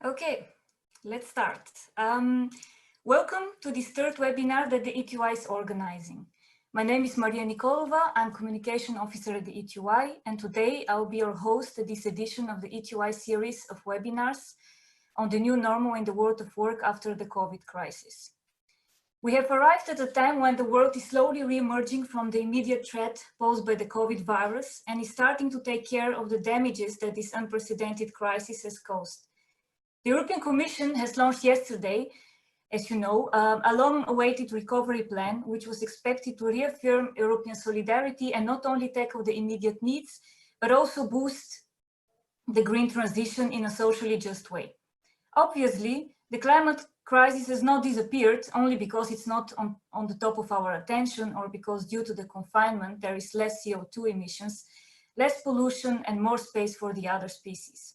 Okay, let's start. Welcome to this third webinar that the ETUI is organizing. My name is Maria Nikolova, I'm Communication Officer at the ETUI, and today I'll be your host at this edition of the ETUI series of webinars on the new normal in the world of work after the COVID crisis. We have arrived at a time when the world is slowly re-emerging from the immediate threat posed by the COVID virus and is starting to take care of the damages that this unprecedented crisis has caused. The European Commission has launched yesterday, as you know, a long-awaited recovery plan, which was expected to reaffirm European solidarity and not only tackle the immediate needs, but also boost the green transition in a socially just way. Obviously, the climate crisis has not disappeared only because it's not on the top of our attention or because due to the confinement there is less CO2 emissions, less pollution and more space for the other species.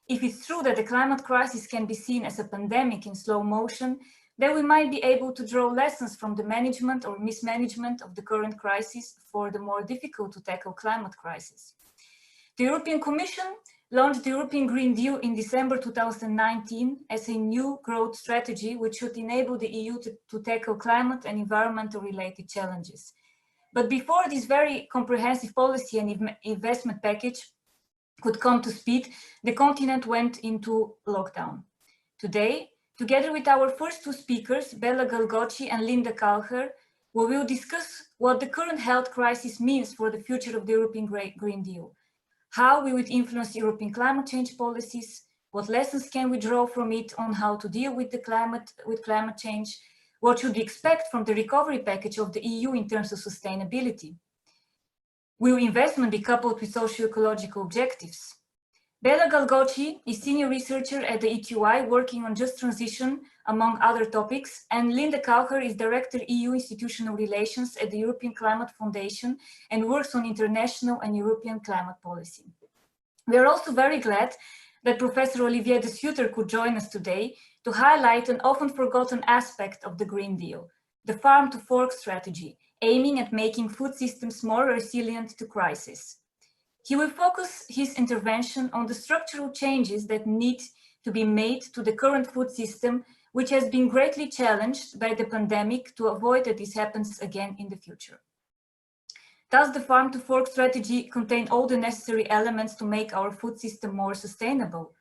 If it's true that the climate crisis can be seen as a pandemic in slow motion, then we might be able to draw lessons from the management or mismanagement of the current crisis for the more difficult to tackle climate crisis. The European Commission launched the European Green Deal in December 2019 as a new growth strategy which should enable the EU to tackle climate and environmental related challenges. But before this very comprehensive policy and investment package could come to speed, the continent went into lockdown. Today, together with our first two speakers, Bella Galgocci and Linda Kalcher, we will discuss what the current health crisis means for the future of the European Green Deal, how we would influence European climate change policies, what lessons can we draw from it on how to deal with climate change, what should we expect from the recovery package of the EU in terms of sustainability. Will investment be coupled with socio-ecological objectives? Bella Galgocci is senior researcher at the ETUI working on just transition, among other topics, and Linda Kalcher is director EU institutional relations at the European Climate Foundation and works on international and European climate policy. We are also very glad that Professor Olivier de Schutter could join us today to highlight an often forgotten aspect of the Green Deal, the farm-to-fork strategy, aiming at making food systems more resilient to crisis. He will focus his intervention on the structural changes that need to be made to the current food system, which has been greatly challenged by the pandemic, to avoid that this happens again in the future. Does the farm-to-fork strategy contain all the necessary elements to make our food system more sustainable?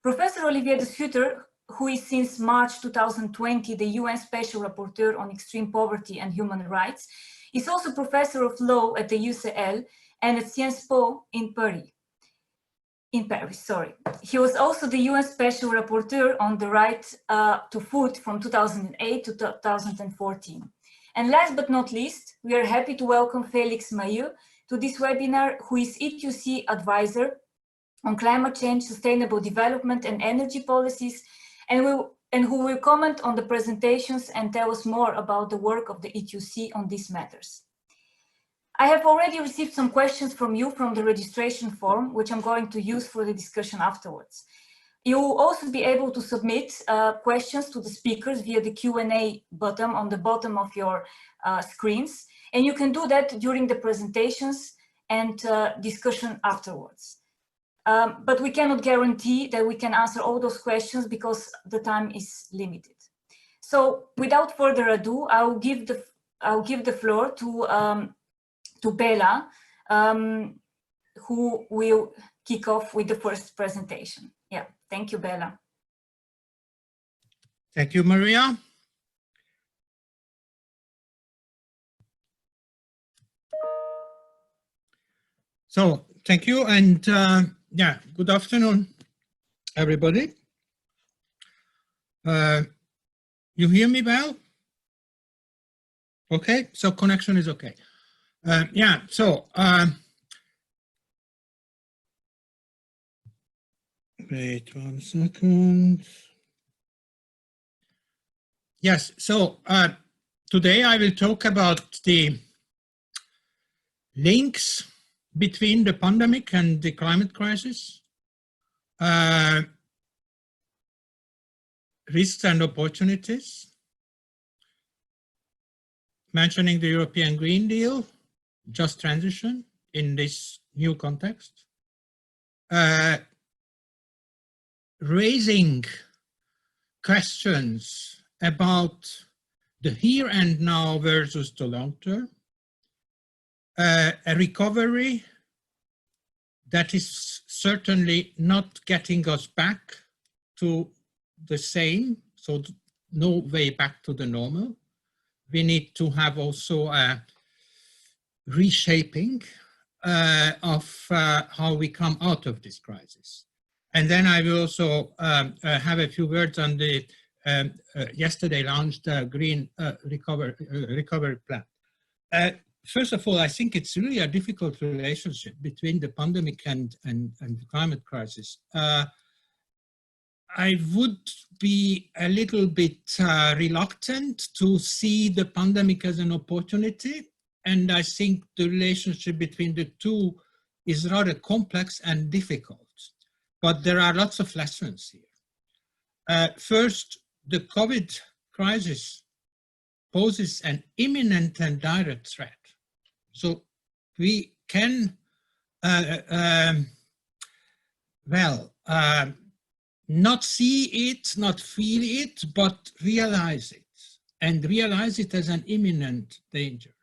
Professor Olivier de Schutter, who is since March 2020 the UN Special Rapporteur on Extreme Poverty and Human Rights, is also Professor of Law at the UCL and at Sciences Po in Paris. He was also the UN Special Rapporteur on the right to food from 2008 to 2014. And last but not least, we are happy to welcome Felix Mayer to this webinar, who is ETUC advisor on climate change, sustainable development and energy policies, and who will comment on the presentations and tell us more about the work of the ETUC on these matters. I have already received some questions from you from the registration form, which I'm going to use for the discussion afterwards. You will also be able to submit questions to the speakers via the Q&A button on the bottom of your screens, and you can do that during the presentations and discussion afterwards. But we cannot guarantee that we can answer all those questions because the time is limited. So without further ado, I'll give the floor to Bella, who will kick off with the first presentation. Yeah, thank you, Bella. Thank you, Maria. So thank you, and yeah, good afternoon, everybody. You hear me well? Okay, so connection is okay. Yeah, so wait 1 second. Yes, so today I will talk about the links between the pandemic and the climate crisis, risks and opportunities, mentioning the European Green Deal, just transition in this new context, raising questions about the here and now versus the long term, a recovery that is certainly not getting us back to the same, so no way back to the normal. We need to have also a reshaping of how we come out of this crisis. And then I will also have a few words on the yesterday launched Green Recovery Plan. First of all, I think it's really a difficult relationship between the pandemic and the climate crisis. I would be a little bit reluctant to see the pandemic as an opportunity. And I think the relationship between the two is rather complex and difficult. But there are lots of lessons here. First, the COVID crisis poses an imminent and direct threat. So we can, not see it, not feel it, but realize it, and realize it as an imminent danger.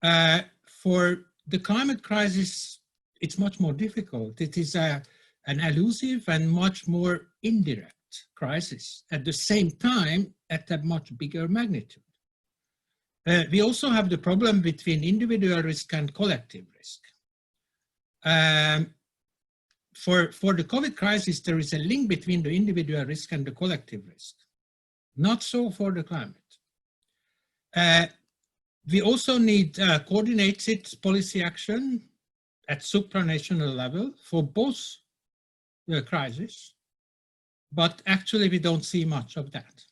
For the climate crisis, it's much more difficult. It is an elusive and much more indirect crisis, at the same time, at a much bigger magnitude. We also have the problem between individual risk and collective risk. For the COVID crisis, there is a link between the individual risk and the collective risk. Not so for the climate. We also need coordinated policy action at supranational level for both the crises, but actually we don't see much of that.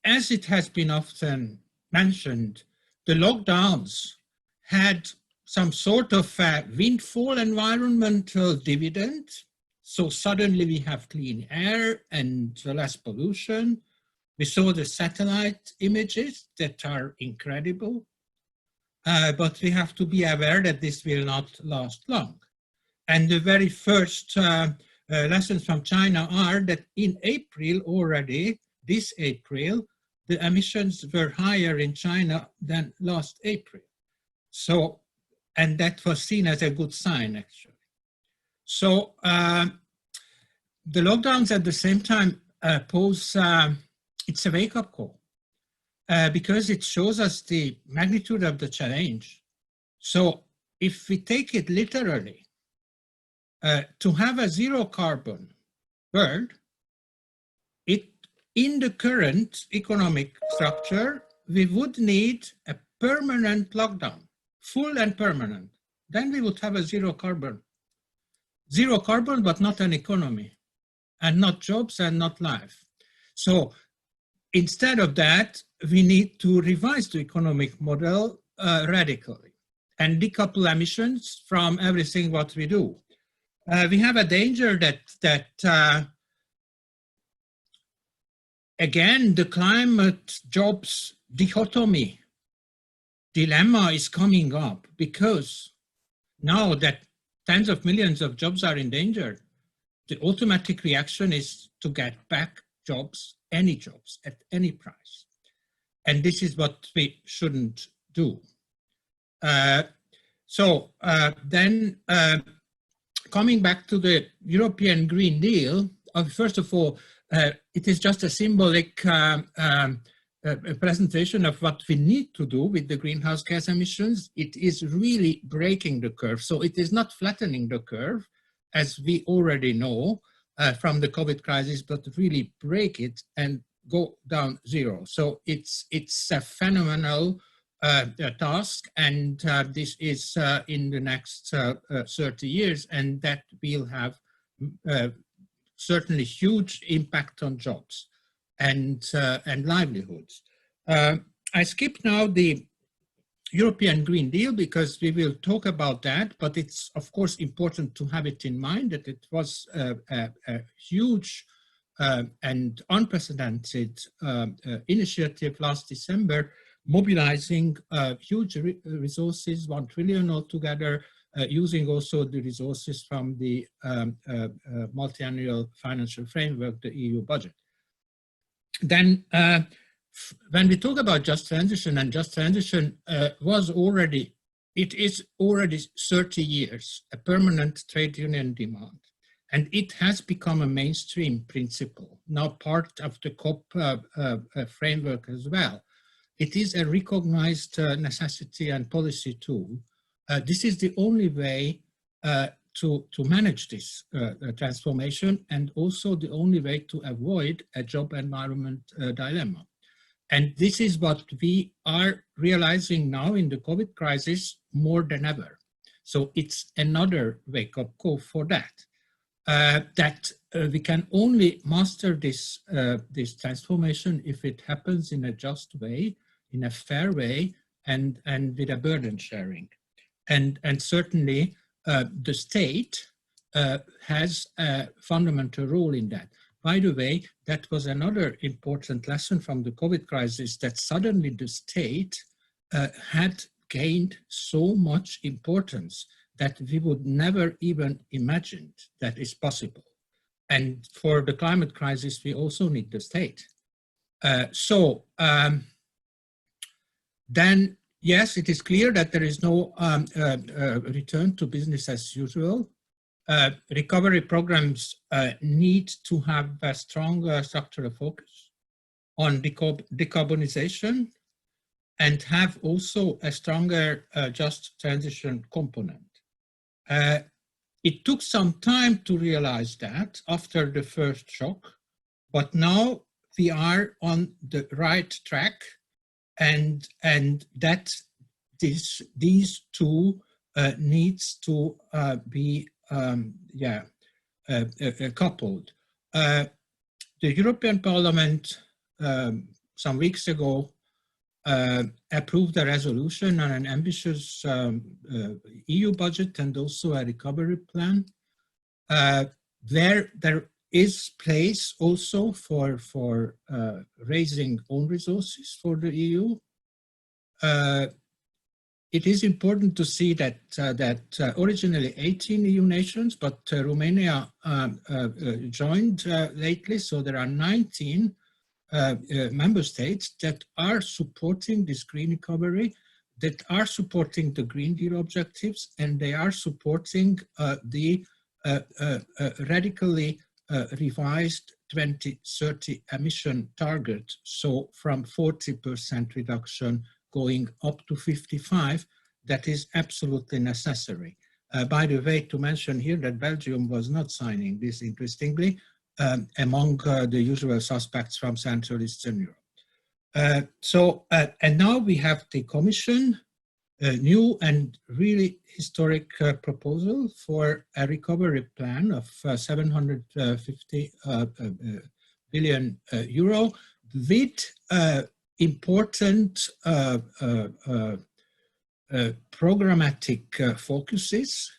As it has been often mentioned, the lockdowns had some sort of windfall environmental dividend. So suddenly we have clean air and less pollution. We saw the satellite images that are incredible, but we have to be aware that this will not last long. And the very first lessons from China are that in April already, this April, the emissions were higher in China than last April. So, and that was seen as a good sign, actually. So the lockdowns at the same time pose, it's a wake-up call because it shows us the magnitude of the challenge. So if we take it literally, to have a zero carbon world, in the current economic structure, we would need a permanent lockdown, full and permanent. Then we would have a zero carbon. Zero carbon, but not an economy, and not jobs and not life. So instead of that, we need to revise the economic model radically and decouple emissions from everything what we do. We have a danger that again, the climate jobs dichotomy dilemma is coming up because now that tens of millions of jobs are in danger, the automatic reaction is to get back jobs, any jobs, at any price. And this is what we shouldn't do. Then coming back to the European Green Deal, first of all, it is just a symbolic presentation of what we need to do with the greenhouse gas emissions. It is really breaking the curve. So it is not flattening the curve, as we already know from the COVID crisis, but really break it and go down zero. So it's a phenomenal task, and this is in the next 30 years, and that will have certainly huge impact on jobs and livelihoods. I skip now the European Green Deal because we will talk about that, but it's of course important to have it in mind that it was a huge and unprecedented initiative last December, mobilizing huge resources, 1 trillion altogether, using also the resources from the multi-annual financial framework, the EU budget. Then when we talk about just transition, and just transition it is already 30 years, a permanent trade union demand. And it has become a mainstream principle, now part of the COP framework as well. It is a recognized necessity and policy tool. This is the only way to manage this transformation, and also the only way to avoid a job environment dilemma. And this is what we are realizing now in the COVID crisis more than ever. So it's another wake-up call for that. We can only master this, this transformation if it happens in a just way, in a fair way, and with a burden sharing. And certainly the state has a fundamental role in that. By the way, that was another important lesson from the COVID crisis, that suddenly the state had gained so much importance that we would never even imagine that is possible. And for the climate crisis, we also need the state. Then, yes, it is clear that there is no return to business as usual. Recovery programs need to have a strong structural focus on decarbonization, and have also a stronger just transition component. It took some time to realize that after the first shock, but now we are on the right track, and that these two needs to be coupled. The European Parliament some weeks ago approved a resolution on an ambitious EU budget and also a recovery plan, where there is place also for raising own resources for the EU. It is important to see that originally 18 EU nations, but Romania joined lately, so there are 19 member states that are supporting this green recovery, that are supporting the Green Deal objectives, and they are supporting the radically revised 2030 emission target. So from 40% reduction going up to 55, that is absolutely necessary. By the way, to mention here that Belgium was not signing this, interestingly, among the usual suspects from Central Eastern Europe. And now we have the Commission, a new and really historic proposal for a recovery plan of 750 billion euro with important programmatic focuses.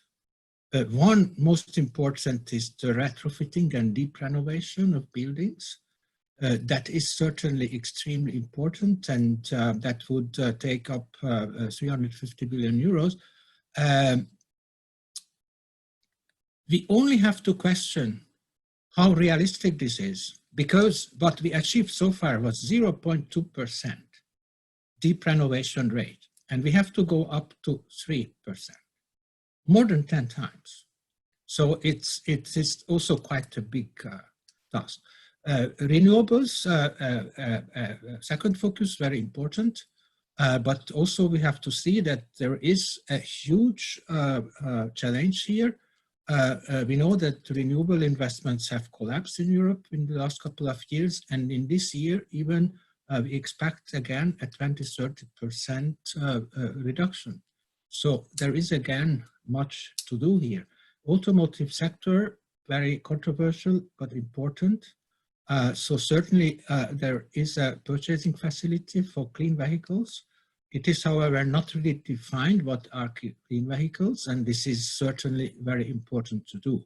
One most important is the retrofitting and deep renovation of buildings. That is certainly extremely important, and that would take up 350 billion euros. We only have to question how realistic this is, because what we achieved so far was 0.2% deep renovation rate, and we have to go up to 3%, more than 10 times. So it is also quite a big task. Renewables, second focus, very important, but also we have to see that there is a huge challenge here. We know that renewable investments have collapsed in Europe in the last couple of years, and in this year even we expect again a 20–30% reduction. So there is again much to do here. Automotive sector, very controversial but important. So certainly there is a purchasing facility for clean vehicles. It is, however, not really defined what are clean vehicles, and this is certainly very important to do.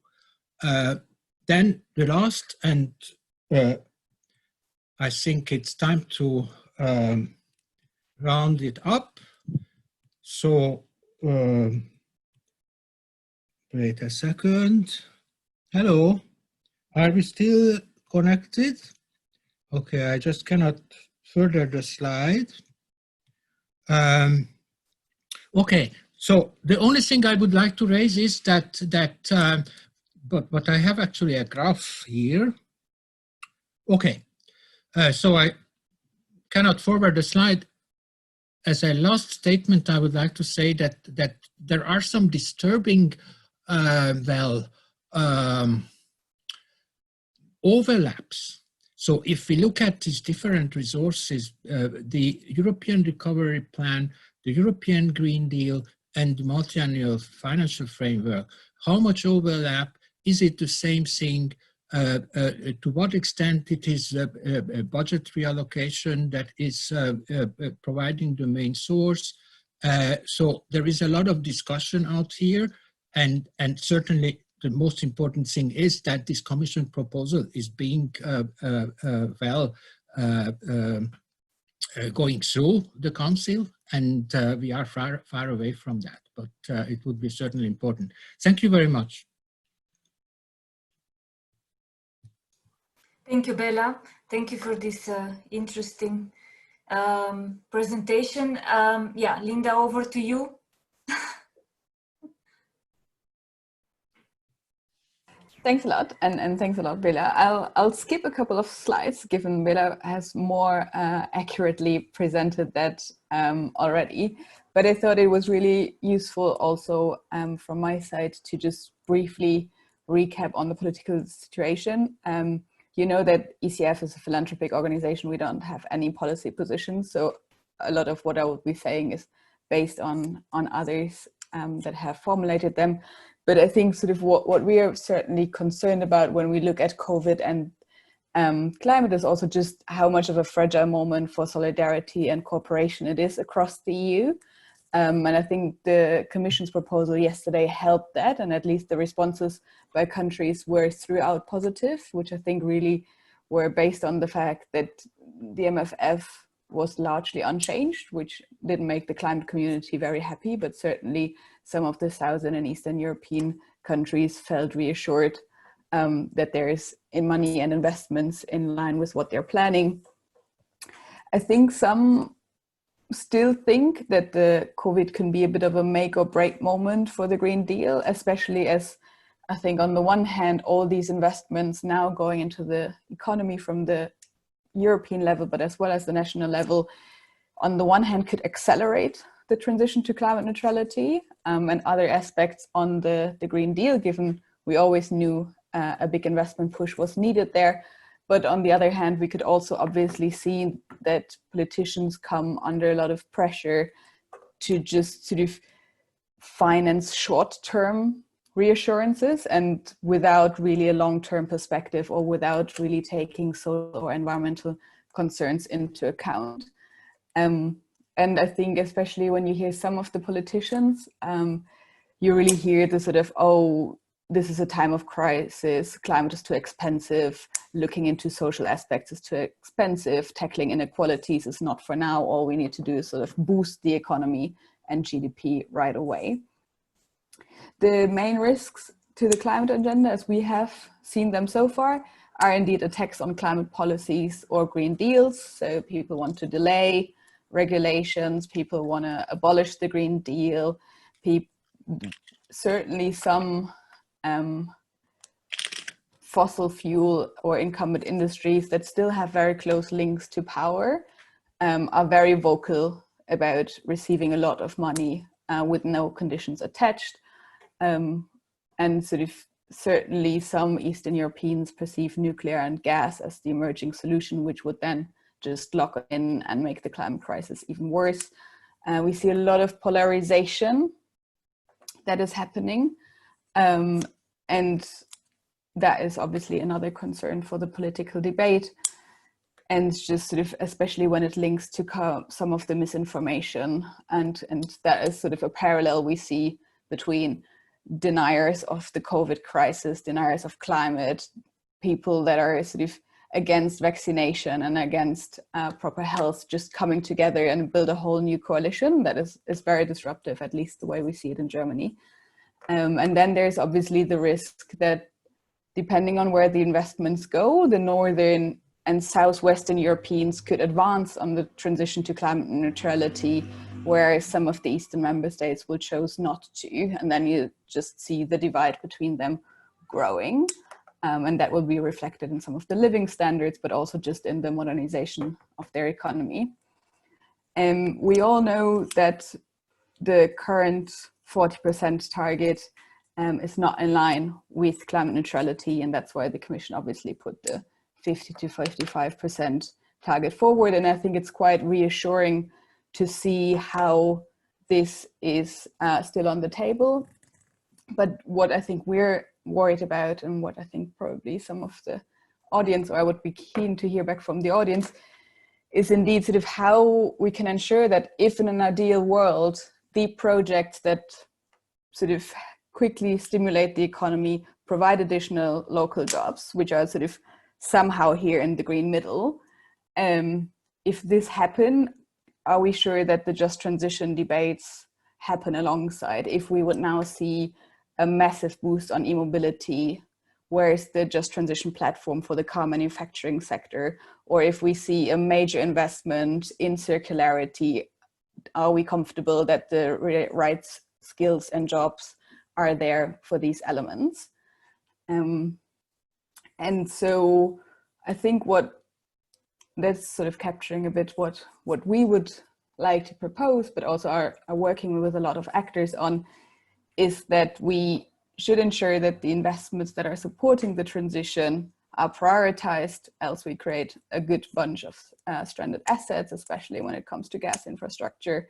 Then the last, and I think it's time to round it up. So Wait a second. Hello. Are we still connected? Okay, I just cannot further the slide. Okay, so the only thing I would like to raise is that but I have actually a graph here. Okay, so I cannot forward the slide. As a last statement, I would like to say that there are some disturbing, overlaps. So if we look at these different resources, the European Recovery Plan, the European Green Deal, and the multi-annual financial framework, how much overlap? Is it the same thing? To what extent it is a budget reallocation that is providing the main source? So there is a lot of discussion out here, and certainly the most important thing is that this Commission proposal is being going through the Council, and we are far away from that, but it would be certainly important. Thank you very much. Thank you, Bella. Thank you for this interesting presentation. Yeah, Linda, over to you. Thanks a lot, and thanks a lot, Bella. I'll skip a couple of slides, given Bella has more accurately presented that already. But I thought it was really useful also from my side to just briefly recap on the political situation. You know that ECF is a philanthropic organization. We don't have any policy positions, so a lot of what I will be saying is based on others that have formulated them. But I think sort of what we are certainly concerned about when we look at COVID and climate is also just how much of a fragile moment for solidarity and cooperation it is across the EU. And I think the Commission's proposal yesterday helped that, and at least the responses by countries were throughout positive, which I think really were based on the fact that the MFF was largely unchanged, which didn't make the climate community very happy, but certainly some of the Southern and Eastern European countries felt reassured that there is money and investments in line with what they're planning. I think some still think that the COVID can be a bit of a make or break moment for the Green Deal, especially as I think on the one hand, all these investments now going into the economy from the European level, but as well as the national level, on the one hand could accelerate the transition to climate neutrality and other aspects on the Green Deal, given we always knew a big investment push was needed there. But on the other hand, we could also obviously see that politicians come under a lot of pressure to just sort of finance short-term reassurances and without really a long-term perspective or without really taking social or environmental concerns into account. And I think especially when you hear some of the politicians, you really hear the sort of, oh, this is a time of crisis, climate is too expensive, looking into social aspects is too expensive, tackling inequalities is not for now, all we need to do is sort of boost the economy and GDP right away. The main risks to the climate agenda, as we have seen them so far, are indeed attacks on climate policies or Green Deals. So people want to delay regulations, people want to abolish the Green Deal, certainly some fossil fuel or incumbent industries that still have very close links to power are very vocal about receiving a lot of money with no conditions attached. And sort of certainly some Eastern Europeans perceive nuclear and gas as the emerging solution, which would then just lock in and make the climate crisis even worse. We see a lot of polarization that is happening. And that is obviously another concern for the political debate. And just sort of, especially when it links to some of the misinformation. And that is sort of a parallel we see between deniers of the COVID crisis, deniers of climate, people that are sort of against vaccination and against proper health, just coming together and build a whole new coalition that is very disruptive, at least the way we see it in Germany. And then there's obviously the risk that depending on where the investments go, the Northern and Southwestern Europeans could advance on the transition to climate neutrality, whereas some of the Eastern member states will choose not to. And then you just see the divide between them growing. And that will be reflected in some of the living standards, but also just in the modernization of their economy. And we all know that the current 40% target is not in line with climate neutrality, and that's why the Commission obviously put the 50 to 55% target forward. And I think it's quite reassuring to see how this is still on the table. But what I think we're worried about, and what I think probably some of the audience, or I would be keen to hear back from the audience, is indeed sort of how we can ensure that if in an ideal world, the projects that sort of quickly stimulate the economy, provide additional local jobs, which are sort of somehow here in the green middle. If this happen, are we sure that the just transition debates happen alongside? If we would now see a massive boost on e-mobility, where's the just transition platform for the car manufacturing sector? Or if we see a major investment in circularity, are we comfortable that the right skills and jobs are there for these elements? And so I think that's sort of capturing a bit what we would like to propose, but also are working with a lot of actors on, is that we should ensure that the investments that are supporting the transition are prioritized, else we create a good bunch of stranded assets, especially when it comes to gas infrastructure.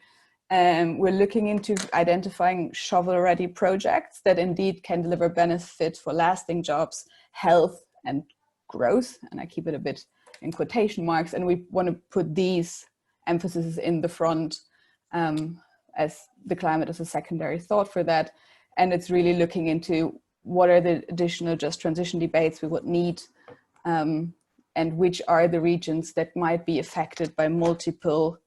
We're looking into identifying shovel-ready projects that indeed can deliver benefit for lasting jobs, health, and growth. And I keep it a bit in quotation marks. And we want to put these emphases in the front as the climate as a secondary thought for that. And it's really looking into what are the additional just transition debates we would need, and which are the regions that might be affected by multiple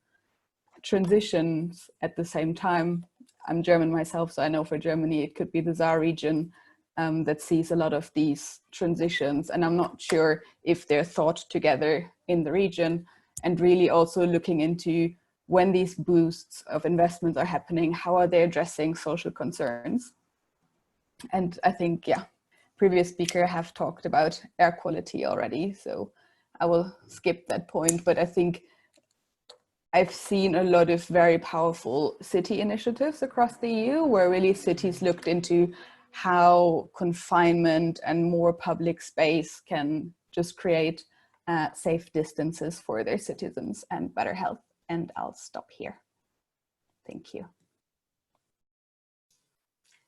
transitions at the same time. I'm German myself, so I know for Germany it could be the Saar region that sees a lot of these transitions, and I'm not sure if they're thought together in the region. And really also looking into when these boosts of investments are happening, how are they addressing social concerns? And I think, yeah, previous speaker have talked about air quality already, so I will skip that point. But I think I've seen a lot of very powerful city initiatives across the EU, where really cities looked into how confinement and more public space can just create safe distances for their citizens and better health. And I'll stop here. Thank you.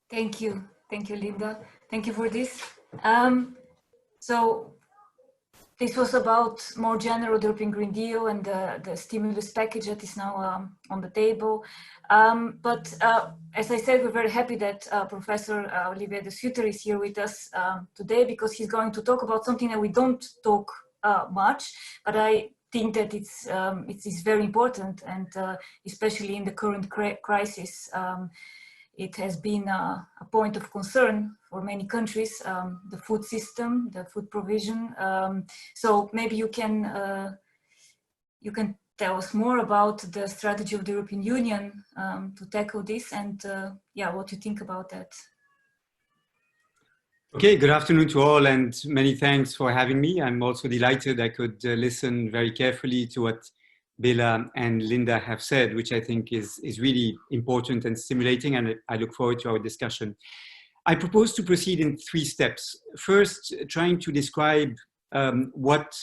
Thank you. Thank you, Linda. Thank you for this. So this was about more general the European Green Deal and the stimulus package that is now on the table. But as I said, we're very happy that Professor Olivier de Sutter is here with us today, because he's going to talk about something that we don't talk much, but I think that it's very important, and especially in the current crisis, it has been a point of concern for many countries, the food system, the food provision. So maybe you can tell us more about the strategy of the European Union to tackle this, and yeah, what you think about that. Okay, good afternoon to all, and many thanks for having me. I'm also delighted I could listen very carefully to what Bela and Linda have said, which I think is really important and stimulating, and I look forward to our discussion. I propose to proceed in 3 steps. First, trying to describe what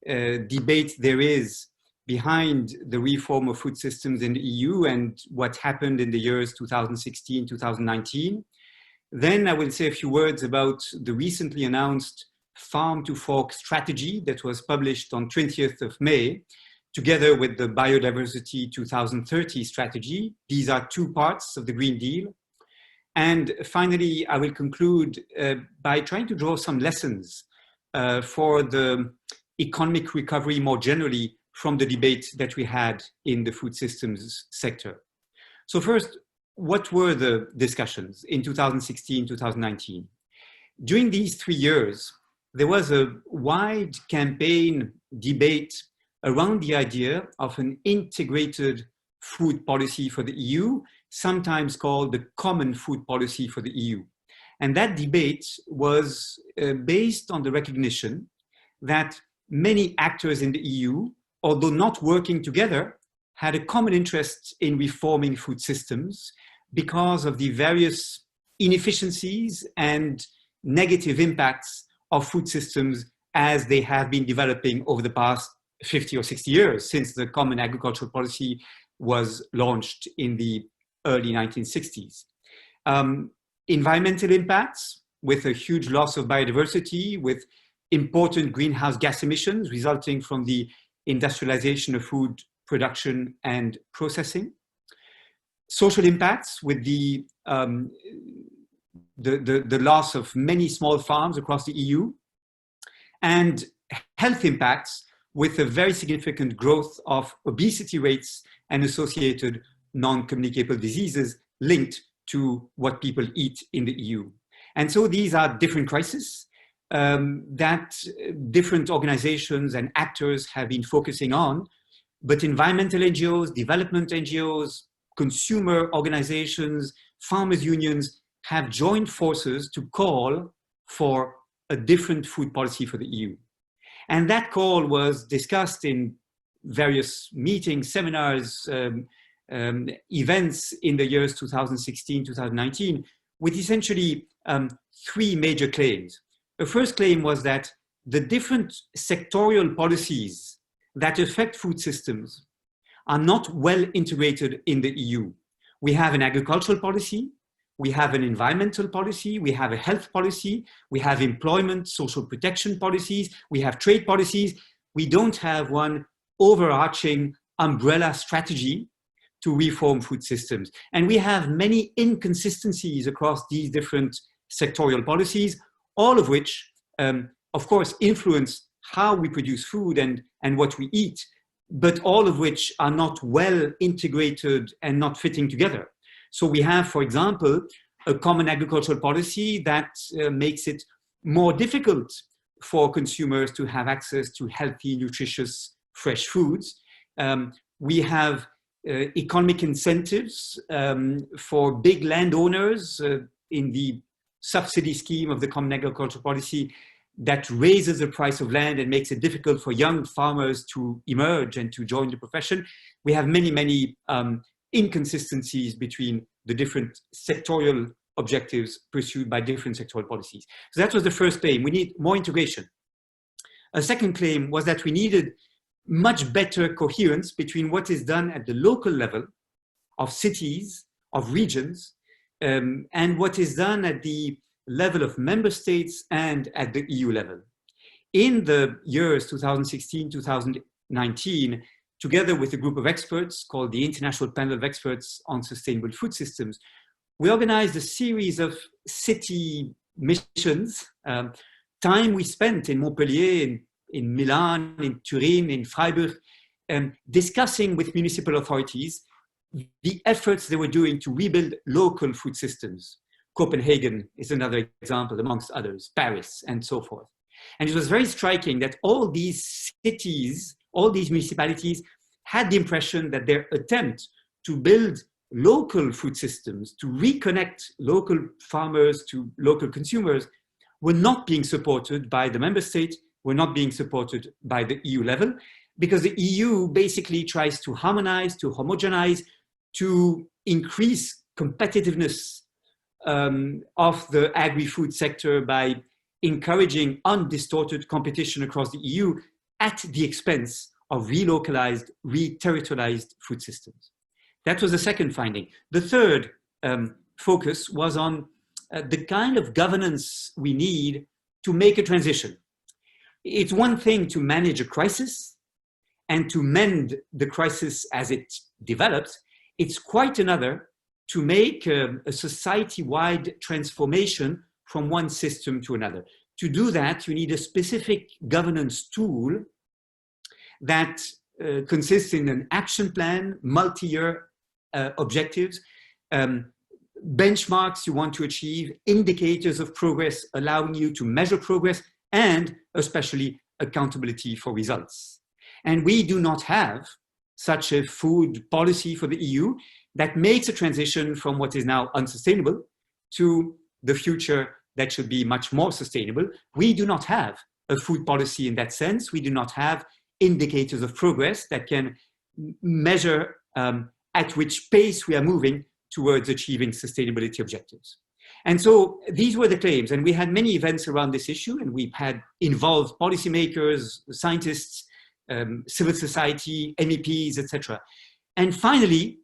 debate there is behind the reform of food systems in the EU and what happened in the years 2016, 2019. Then I will say a few words about the recently announced Farm to Fork strategy that was published on 20th of May, together with the Biodiversity 2030 strategy. These are 2 parts of the Green Deal. And finally, I will conclude by trying to draw some lessons for the economic recovery more generally from the debate that we had in the food systems sector. So first, what were the discussions in 2016, 2019? During these 3 years, there was a wide campaign debate around the idea of an integrated food policy for the EU, sometimes called the common food policy for the EU. And that debate was based on the recognition that many actors in the EU, although not working together, had a common interest in reforming food systems because of the various inefficiencies and negative impacts of food systems as they have been developing over the past 50 or 60 years since the Common Agricultural Policy was launched in the early 1960s. Environmental impacts, with a huge loss of biodiversity, with important greenhouse gas emissions resulting from the industrialization of food production and processing. Social impacts, with the loss of many small farms across the EU, and health impacts, with a very significant growth of obesity rates and associated non-communicable diseases linked to what people eat in the EU. And so these are different crises that different organizations and actors have been focusing on, but environmental NGOs, development NGOs, consumer organizations, farmers' unions have joined forces to call for a different food policy for the EU. And that call was discussed in various meetings, seminars, events in the years 2016, 2019, with essentially 3 major claims. The first claim was that the different sectorial policies that affect food systems are not well integrated in the EU. We have an agricultural policy, we have an environmental policy, we have a health policy, we have employment, social protection policies, we have trade policies. We don't have one overarching umbrella strategy to reform food systems. And we have many inconsistencies across these different sectorial policies, all of which, of course, influence how we produce food and what we eat, but all of which are not well integrated and not fitting together. So we have, for example, a common agricultural policy that makes it more difficult for consumers to have access to healthy, nutritious, fresh foods. We have economic incentives for big landowners in the subsidy scheme of the Common Agricultural Policy that raises the price of land and makes it difficult for young farmers to emerge and to join the profession. We have many, many inconsistencies between the different sectorial objectives pursued by different sectorial policies. So that was the first claim. We need more integration. A second claim was that we needed much better coherence between what is done at the local level of cities, of regions, and what is done at the level of member states and at the EU level. In the years 2016, 2019, together with a group of experts called the International Panel of Experts on Sustainable Food Systems, we organized a series of city missions. Time we spent in Montpellier, in Milan, in Turin, in Freiburg, discussing with municipal authorities the efforts they were doing to rebuild local food systems. Copenhagen is another example, amongst others, Paris, and so forth. And it was very striking that all these cities, all these municipalities had the impression that their attempt to build local food systems, to reconnect local farmers to local consumers, were not being supported by the member state, were not being supported by the EU level, because the EU basically tries to harmonize, to homogenize, to increase competitiveness of the agri-food sector by encouraging undistorted competition across the EU at the expense of relocalized, re-territorialized food systems. That was the second finding. The third focus was on the kind of governance we need to make a transition. It's one thing to manage a crisis and to mend the crisis as it develops. It's quite another to make a society-wide transformation from one system to another. To do that, you need a specific governance tool that consists in an action plan, multi-year objectives, benchmarks you want to achieve, indicators of progress allowing you to measure progress, and especially accountability for results. And we do not have such a food policy for the EU that makes a transition from what is now unsustainable to the future that should be much more sustainable. We do not have a food policy in that sense. We do not have indicators of progress that can measure at which pace we are moving towards achieving sustainability objectives. And so these were the claims, and we had many events around this issue, and we've had involved policymakers, scientists, civil society, MEPs, etc. And finally,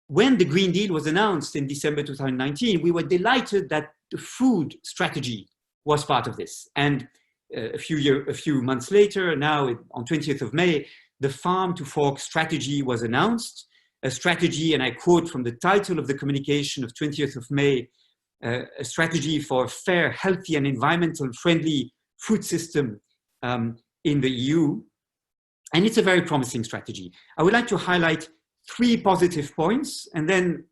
when the Green Deal was announced in December 2019, we were delighted that the food strategy was part of this. And a few months later, now on 20th of May, the Farm to Fork strategy was announced, a strategy, and I quote from the title of the communication of 20th of May, a strategy for a fair, healthy, and environmental friendly food system in the EU. And it's a very promising strategy. I would like to highlight 3 positive points and then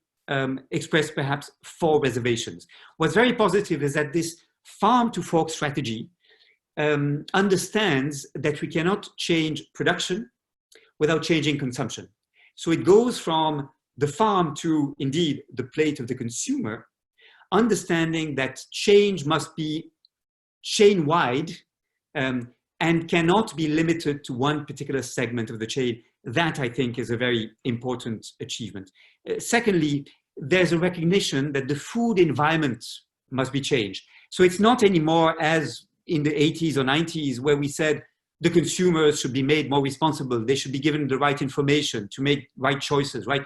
express perhaps 4 reservations. What's very positive is that this Farm to Fork strategy understands that we cannot change production without changing consumption. So it goes from the farm to indeed the plate of the consumer, understanding that change must be chain-wide and cannot be limited to one particular segment of the chain. That, I think, is a very important achievement. Secondly, there's a recognition that the food environment must be changed. So it's not anymore as in the 80s or 90s where we said the consumers should be made more responsible. They should be given the right information to make right choices, right?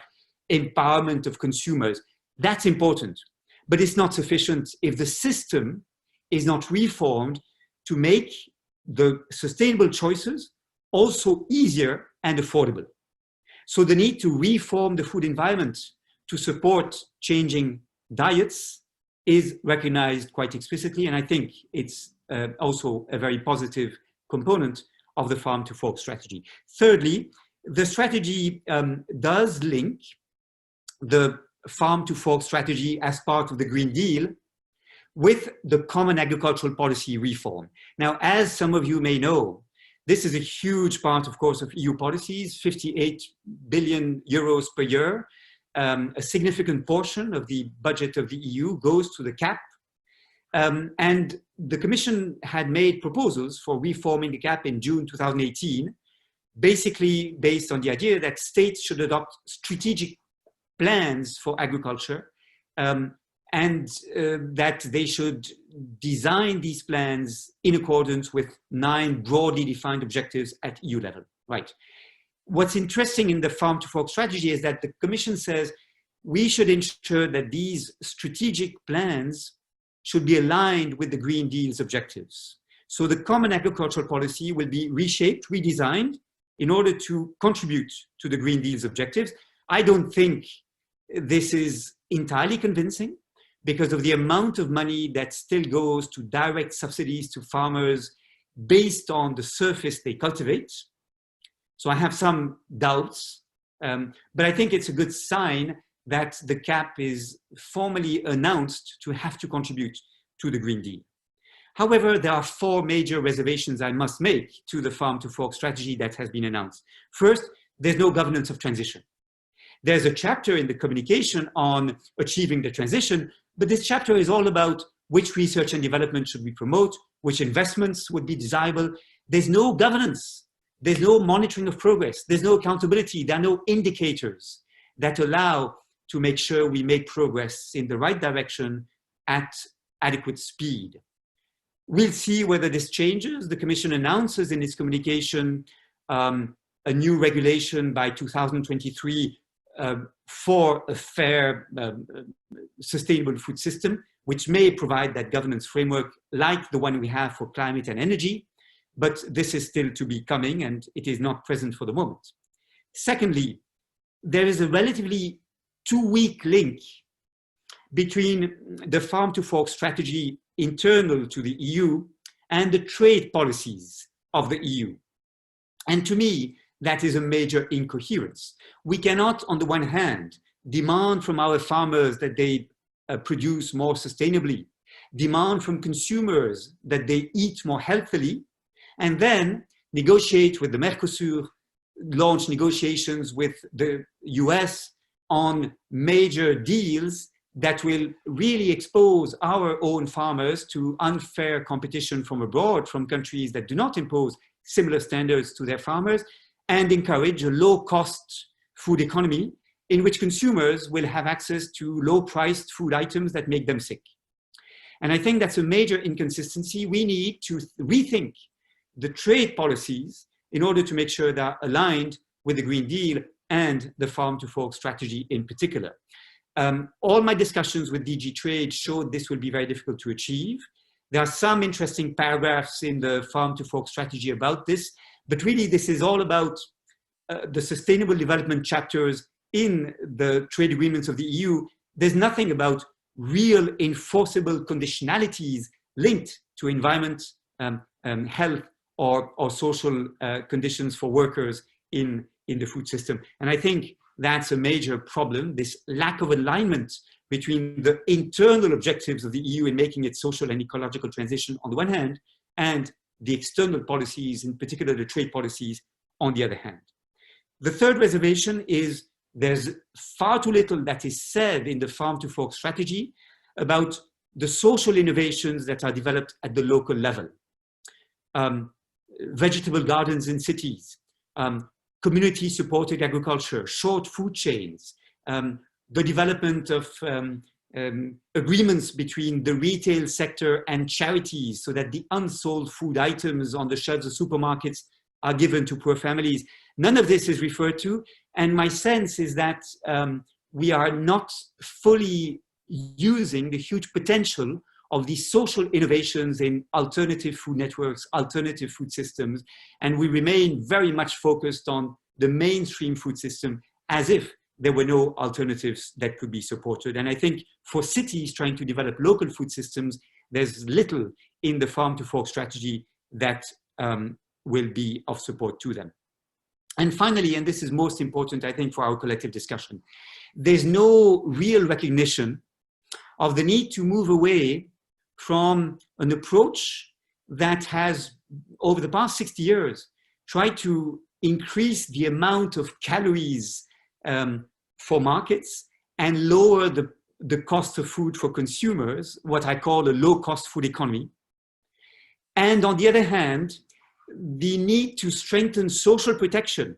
Empowerment of consumers. That's important, but it's not sufficient if the system is not reformed to make the sustainable choices also easier and affordable. So the need to reform the food environment to support changing diets is recognized quite explicitly, and I think it's also a very positive component of the Farm to Fork strategy. Thirdly, the strategy does link the Farm to Fork strategy as part of the Green Deal with the Common Agricultural Policy reform. Now, as some of you may know, this is a huge part, of course, of EU policies, 58 billion euros per year. A significant portion of the budget of the EU goes to the CAP. And the Commission had made proposals for reforming the CAP in June 2018, basically based on the idea that states should adopt strategic plans for agriculture and that they should design these plans in accordance with 9 broadly defined objectives at EU level, right? What's interesting in the Farm to Fork strategy is that the Commission says we should ensure that these strategic plans should be aligned with the Green Deal's objectives. So the Common Agricultural Policy will be reshaped, redesigned in order to contribute to the Green Deal's objectives. I don't think this is entirely convincing because of the amount of money that still goes to direct subsidies to farmers based on the surface they cultivate. So I have some doubts, but I think it's a good sign that the CAP is formally announced to have to contribute to the Green Deal. However, there are 4 major reservations I must make to the Farm to Fork strategy that has been announced. First, there's no governance of transition. There's a chapter in the communication on achieving the transition, but this chapter is all about which research and development should we promote, which investments would be desirable. There's no governance. There's no monitoring of progress. There's no accountability. There are no indicators that allow to make sure we make progress in the right direction at adequate speed. We'll see whether this changes. The Commission announces in its communication a new regulation by 2023 for a fair, sustainable food system, which may provide that governance framework like the one we have for climate and energy, but this is still to be coming and it is not present for the moment. Secondly, there is a relatively too weak link between the Farm to Fork strategy internal to the EU and the trade policies of the EU. And to me, that is a major incoherence. We cannot, on the one hand, demand from our farmers that they produce more sustainably, demand from consumers that they eat more healthily, and then negotiate with the Mercosur, launch negotiations with the US on major deals that will really expose our own farmers to unfair competition from abroad, from countries that do not impose similar standards to their farmers, and encourage a low-cost food economy in which consumers will have access to low-priced food items that make them sick. And I think that's a major inconsistency. We need to rethink the trade policies in order to make sure they're aligned with the Green Deal and the farm-to-fork strategy in particular. All my discussions with DG Trade showed this will be very difficult to achieve. There are some interesting paragraphs in the farm-to-fork strategy about this, but really this is all about the sustainable development chapters in the trade agreements of the EU. There's nothing about real enforceable conditionalities linked to environment, health, or social conditions for workers in the food system. And I think that's a major problem, this lack of alignment between the internal objectives of the EU in making its social and ecological transition on the one hand, and the external policies, in particular the trade policies, on the other hand. The third reservation is there's far too little that is said in the farm-to-fork strategy about the social innovations that are developed at the local level. Vegetable gardens in cities, community-supported agriculture, short food chains, the development of agreements between the retail sector and charities so that the unsold food items on the shelves of supermarkets are given to poor families. None of this is referred to, and my sense is that we are not fully using the huge potential of these social innovations in alternative food networks, alternative food systems, and we remain very much focused on the mainstream food system as if there were no alternatives that could be supported. And I think for cities trying to develop local food systems, there's little in the farm-to-fork strategy that will be of support to them. And finally, and this is most important, I think, for our collective discussion, there's no real recognition of the need to move away from an approach that has, over the past 60 years, tried to increase the amount of calories for markets and lower the cost of food for consumers, what I call a low-cost food economy. And on the other hand, the need to strengthen social protection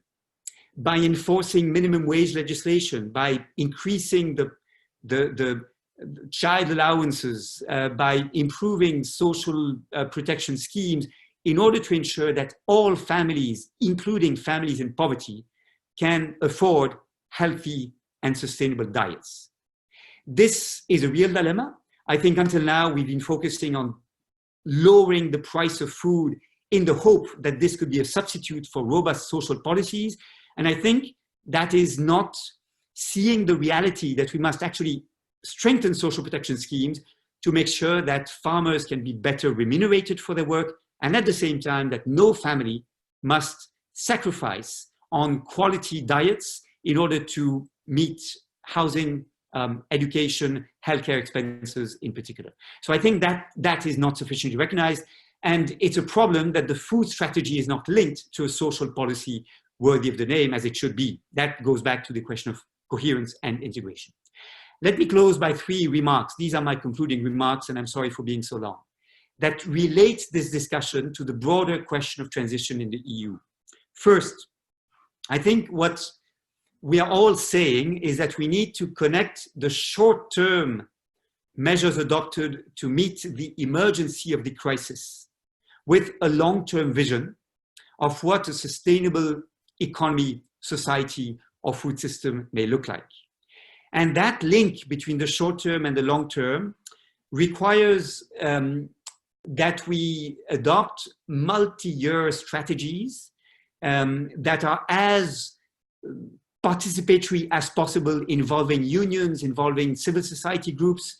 by enforcing minimum wage legislation, by increasing the child allowances, by improving social protection schemes in order to ensure that all families, including families in poverty, can afford healthy and sustainable diets. This is a real dilemma. I think until now we've been focusing on lowering the price of food in the hope that this could be a substitute for robust social policies. And I think that is not seeing the reality that we must actually strengthen social protection schemes to make sure that farmers can be better remunerated for their work, and at the same time that no family must sacrifice on quality diets in order to meet housing, education, healthcare expenses in particular. So I think that is not sufficiently recognized, and it's a problem that the food strategy is not linked to a social policy worthy of the name as it should be. That goes back to the question of coherence and integration. Let me close by 3 remarks. These are my concluding remarks, and I'm sorry for being so long, that relate this discussion to the broader question of transition in the EU. First, I think what we are all saying is that we need to connect the short-term measures adopted to meet the emergency of the crisis with a long-term vision of what a sustainable economy, society, or food system may look like. And that link between the short-term and the long-term requires that we adopt multi-year strategies that are as participatory as possible, involving unions, involving civil society groups,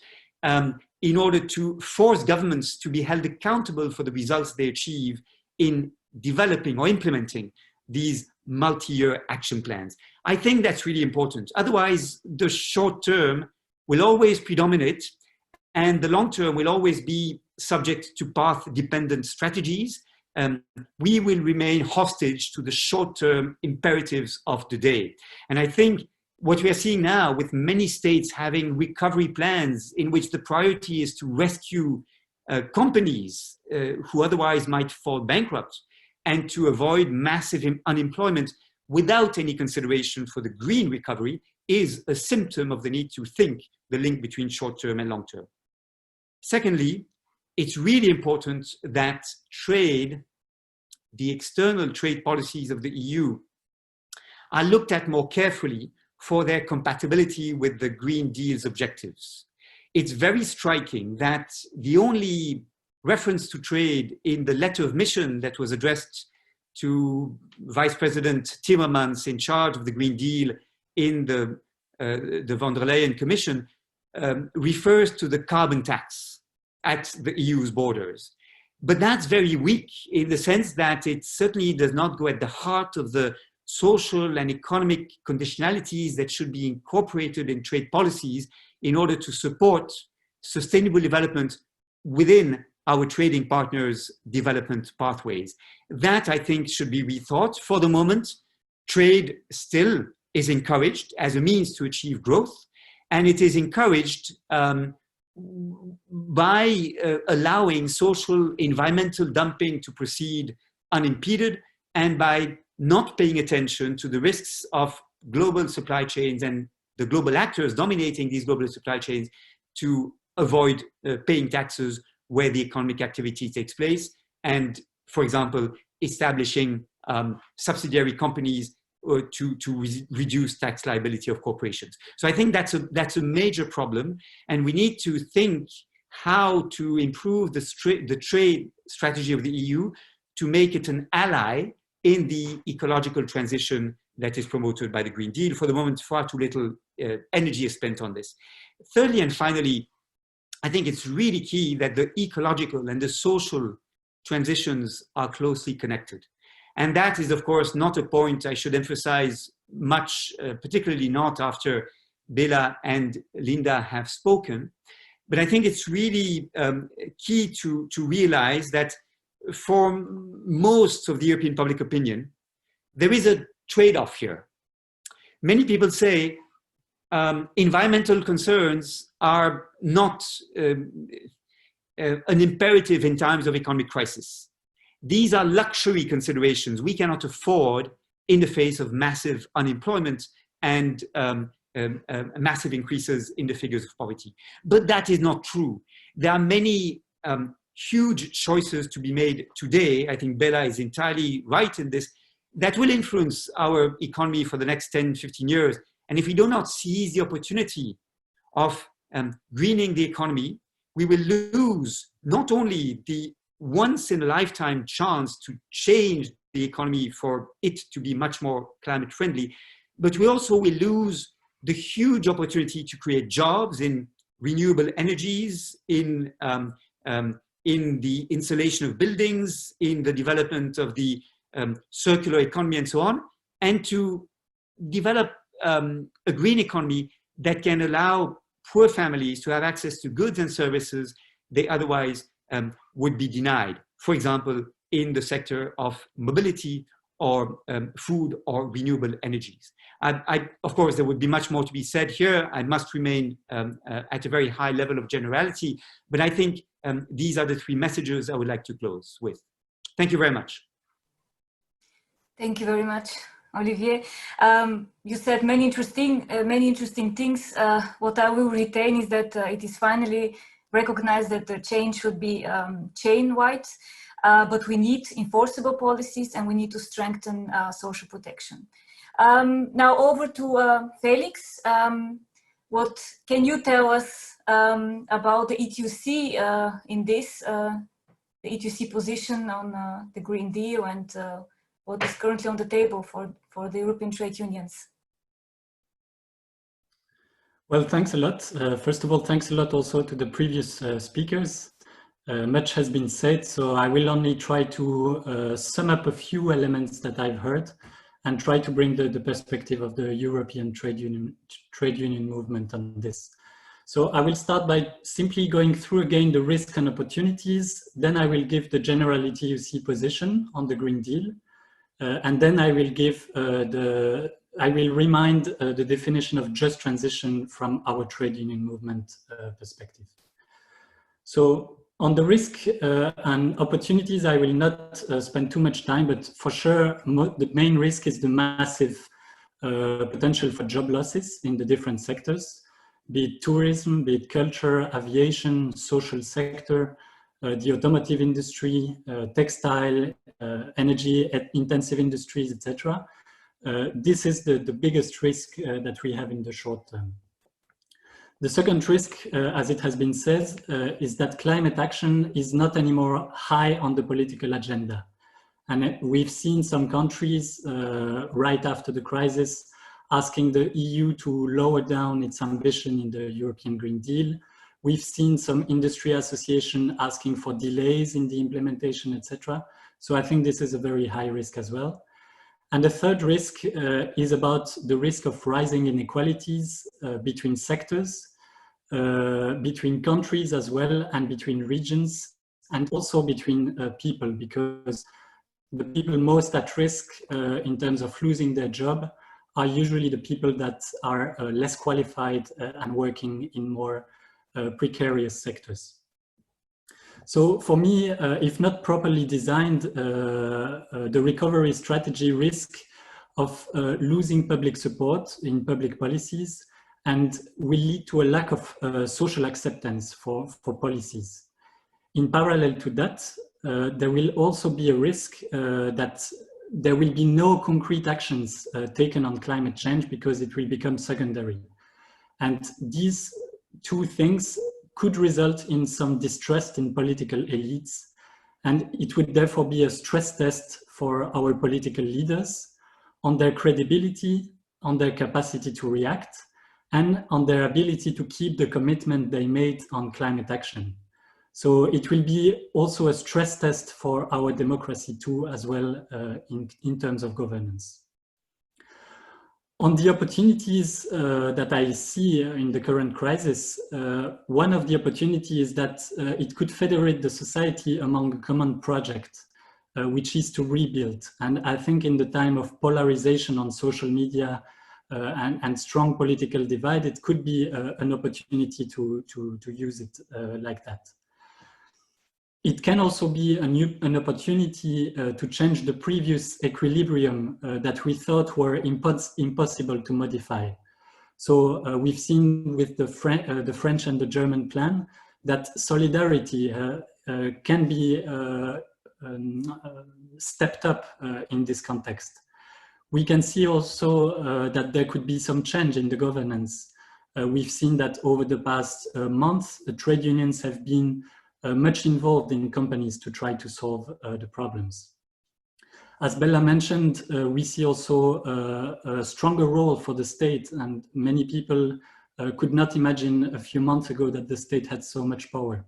in order to force governments to be held accountable for the results they achieve in developing or implementing these multi-year action plans. I think that's really important. Otherwise, the short term will always predominate, and the long term will always be subject to path-dependent strategies. We will remain hostage to the short-term imperatives of the day. And I think what we are seeing now, with many states having recovery plans in which the priority is to rescue companies who otherwise might fall bankrupt and to avoid massive unemployment without any consideration for the green recovery, is a symptom of the need to think the link between short-term and long-term. Secondly, it's really important that trade, the external trade policies of the EU, are looked at more carefully for their compatibility with the Green Deal's objectives. It's very striking that the only reference to trade in the letter of mission that was addressed to Vice President Timmermans in charge of the Green Deal in the von der Leyen Commission refers to the carbon tax at the EU's borders. But that's very weak in the sense that it certainly does not go at the heart of the social and economic conditionalities that should be incorporated in trade policies in order to support sustainable development within our trading partners' development pathways. That, I think, should be rethought. For the moment, trade still is encouraged as a means to achieve growth, and it is encouraged by allowing social environmental dumping to proceed unimpeded, and by not paying attention to the risks of global supply chains and the global actors dominating these global supply chains to avoid paying taxes where the economic activity takes place, and, for example, establishing subsidiary companies to reduce tax liability of corporations. So I think that's a major problem, and we need to think how to improve the trade strategy of the EU to make it an ally in the ecological transition that is promoted by the Green Deal. For the moment, far too little energy is spent on this. Thirdly and finally, I think it's really key that the ecological and the social transitions are closely connected. And that is, of course, not a point I should emphasize much, particularly not after Bela and Linda have spoken. But I think it's really key to realize that for most of the European public opinion, there is a trade-off here. Many people say environmental concerns are not an imperative in times of economic crisis. These are luxury considerations we cannot afford in the face of massive unemployment and massive increases in the figures of poverty. But that is not true. There are many huge choices to be made today. I think Bela is entirely right in this, that will influence our economy for the next 10, 15 years. And if we do not seize the opportunity of greening the economy, we will lose not only the once-in-a-lifetime chance to change the economy for it to be much more climate friendly, but we also will lose the huge opportunity to create jobs in renewable energies, in the insulation of buildings, in the development of the circular economy and so on, and to develop a green economy that can allow poor families to have access to goods and services they otherwise would be denied. For example, in the sector of mobility or food or renewable energies. Of course, there would be much more to be said here. I must remain at a very high level of generality, but I think these are the three messages I would like to close with. Thank you very much. Thank you very much, Olivier. You said many interesting things. What I will retain is that it is finally recognized that the change should be chain-wide, but we need enforceable policies and we need to strengthen social protection. Now over to Felix. What can you tell us about the ETUC in this, the ETUC position on the Green Deal and what is currently on the table for the European trade unions? Well, thanks a lot. First of all, thanks a lot also to the previous speakers. Much has been said, so I will only try to sum up a few elements that I've heard. and try to bring the perspective of the European trade union movement on this. So I will start by simply going through again the risks and opportunities. Then I will give the general ETUC position on the Green Deal. And then I will give I will remind the definition of just transition from our trade union movement perspective. So on the risk and opportunities, I will not spend too much time, but for sure, the main risk is the massive potential for job losses in the different sectors, be it tourism, be it culture, aviation, social sector, the automotive industry, textile, energy intensive industries, etc. This is the biggest risk that we have in the short term. The second risk, as it has been said, is that climate action is not anymore high on the political agenda. And we've seen some countries right after the crisis asking the EU to lower down its ambition in the European Green Deal. We've seen some industry association asking for delays in the implementation, etc. So I think this is a very high risk as well. And the third risk is about the risk of rising inequalities between sectors, between countries as well, and between regions, and also between people, because the people most at risk in terms of losing their job are usually the people that are less qualified and working in more precarious sectors. So for me, if not properly designed, the recovery strategy risk of losing public support in public policies and will lead to a lack of social acceptance for policies. In parallel to that, there will also be a risk that there will be no concrete actions taken on climate change because it will become secondary. And these two things could result in some distrust in political elites. And it would therefore be a stress test for our political leaders on their credibility, on their capacity to react, and on their ability to keep the commitment they made on climate action. So it will be also a stress test for our democracy too, as well, in terms of governance. On the opportunities that I see in the current crisis, one of the opportunities is that it could federate the society among a common project, which is to rebuild. And I think in the time of polarization on social media and strong political divide, it could be an opportunity to use it like that. It can also be an opportunity to change the previous equilibrium that we thought were impossible to modify. So we've seen with the French and the German plan that solidarity can be stepped up in this context. We can see also that there could be some change in the governance. We've seen that over the past month, the trade unions have been much involved in companies to try to solve the problems. As Bella mentioned, we see also a stronger role for the state, and many people could not imagine a few months ago that the state had so much power.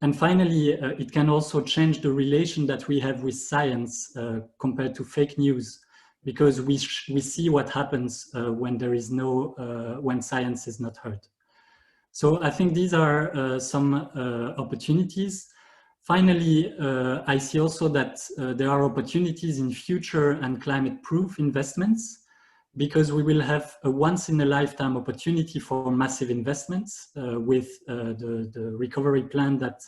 And finally, it can also change the relation that we have with science compared to fake news, because we see what happens when there is when science is not heard. So I think these are some opportunities. Finally, I see also that there are opportunities in future and climate-proof investments, because we will have a once-in-a-lifetime opportunity for massive investments with the recovery plan that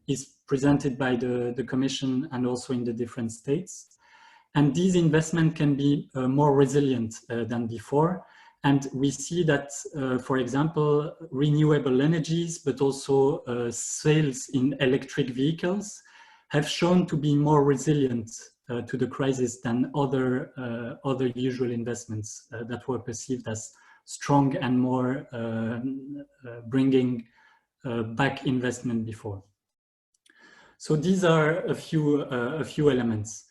is presented by the Commission and also in the different states. And these investments can be more resilient than before. And we see that, for example, renewable energies, but also sales in electric vehicles have shown to be more resilient to the crisis than other usual investments that were perceived as strong and more bringing back investment before. So these are a few elements.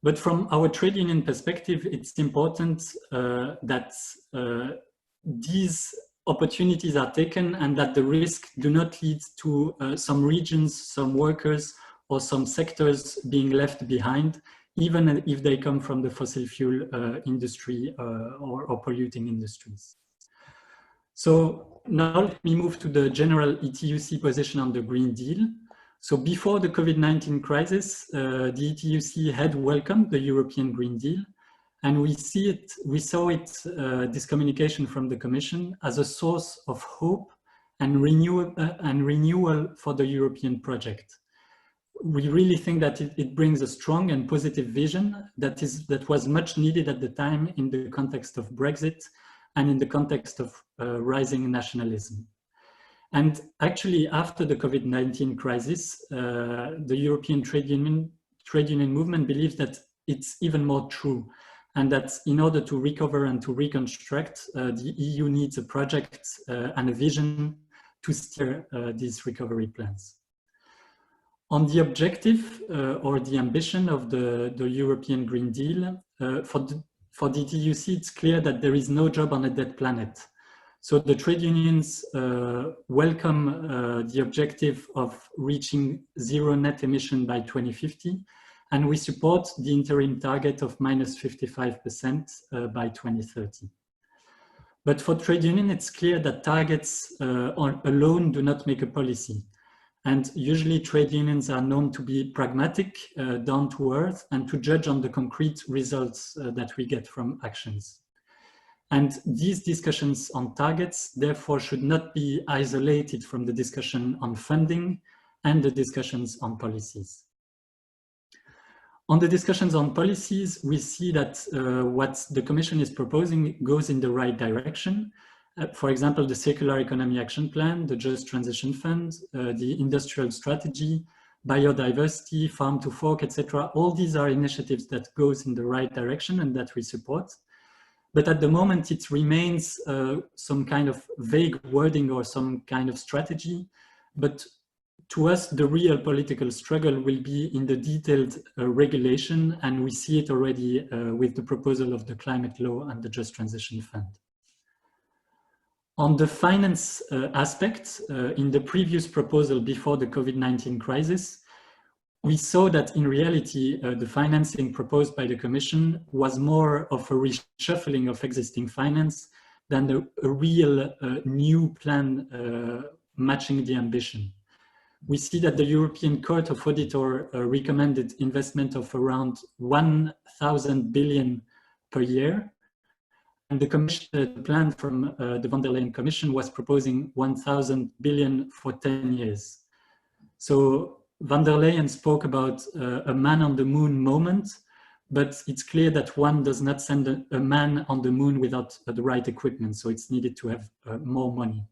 But from our trade union perspective, it's important that these opportunities are taken and that the risk do not lead to some regions, some workers, or some sectors being left behind even if they come from the fossil fuel industry or polluting industries. So now let me move to the general ETUC position on the Green Deal. So before the COVID-19 crisis, the ETUC had welcomed the European Green Deal, and we saw this communication from the Commission as a source of hope and renewal for the European project. We really think that it brings a strong and positive vision that was much needed at the time in the context of Brexit and in the context of rising nationalism. And actually, after the COVID-19 crisis, the European trade union movement believes that it's even more true, and that in order to recover and to reconstruct, the EU needs a project and a vision to steer these recovery plans. On the objective or the ambition of the European Green Deal, for the ETUC, it's clear that there is no job on a dead planet. So the trade unions welcome the objective of reaching zero net emission by 2050, and we support the interim target of minus 55% by 2030. But for trade union, it's clear that targets alone do not make a policy. And usually trade unions are known to be pragmatic, down to earth, and to judge on the concrete results that we get from actions. And these discussions on targets, therefore, should not be isolated from the discussion on funding and the discussions on policies. On the discussions on policies, we see that what the Commission is proposing goes in the right direction. For example, the Circular Economy Action Plan, the Just Transition Fund, the Industrial Strategy, Biodiversity, Farm to Fork, etc. All these are initiatives that goes in the right direction and that we support. But at the moment, it remains some kind of vague wording or some kind of strategy. But to us, the real political struggle will be in the detailed regulation, and we see it already with the proposal of the Climate Law and the Just Transition Fund. On the finance aspect, in the previous proposal before the COVID-19 crisis, we saw that in reality, the financing proposed by the Commission was more of a reshuffling of existing finance than a real new plan matching the ambition. We see that the European Court of Auditor recommended investment of around 1,000 billion per year. And the Commission plan from the von der Leyen Commission was proposing 1,000 billion for 10 years. So von der Leyen spoke about a man on the moon moment, but it's clear that one does not send a man on the moon without the right equipment. So it's needed to have more money.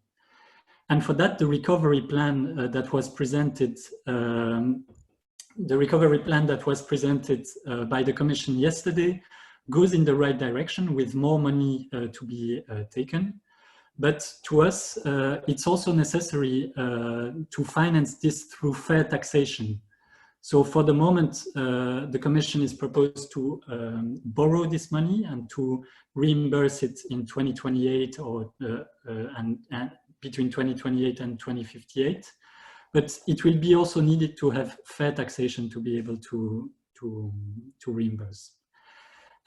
And for that, the recovery plan that was presented, by the Commission yesterday goes in the right direction with more money to be taken. But to us, it's also necessary to finance this through fair taxation. So for the moment, the Commission is proposed to borrow this money and to reimburse it in 2028 or and between 2028 and 2058. But it will be also needed to have fair taxation to be able to reimburse.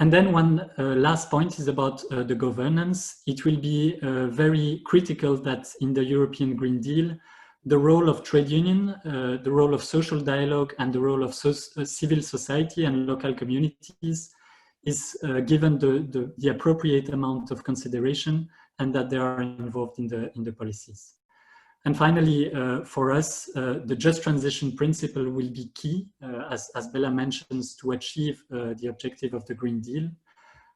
And then one last point is about the governance. It will be very critical that in the European Green Deal, the role of trade union, the role of social dialogue, and the role of civil society and local communities is given the appropriate amount of consideration, and that they are involved in the policies. And finally, for us, the just transition principle will be key, as Bella mentions, to achieve the objective of the Green Deal.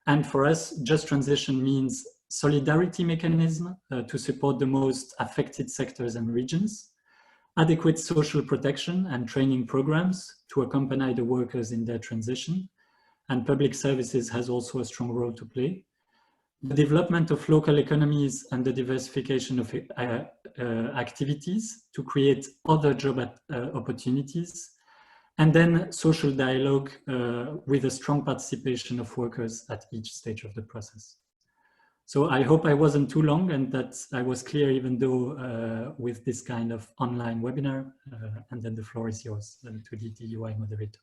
And for us, just transition means solidarity mechanism to support the most affected sectors and regions, adequate social protection and training programs to accompany the workers in their transition, and public services has also a strong role to play. The development of local economies and the diversification of activities to create other job opportunities, and then social dialogue with a strong participation of workers at each stage of the process. So I hope I wasn't too long and that I was clear, even though with this kind of online webinar, and then the floor is yours to the ETUI moderator.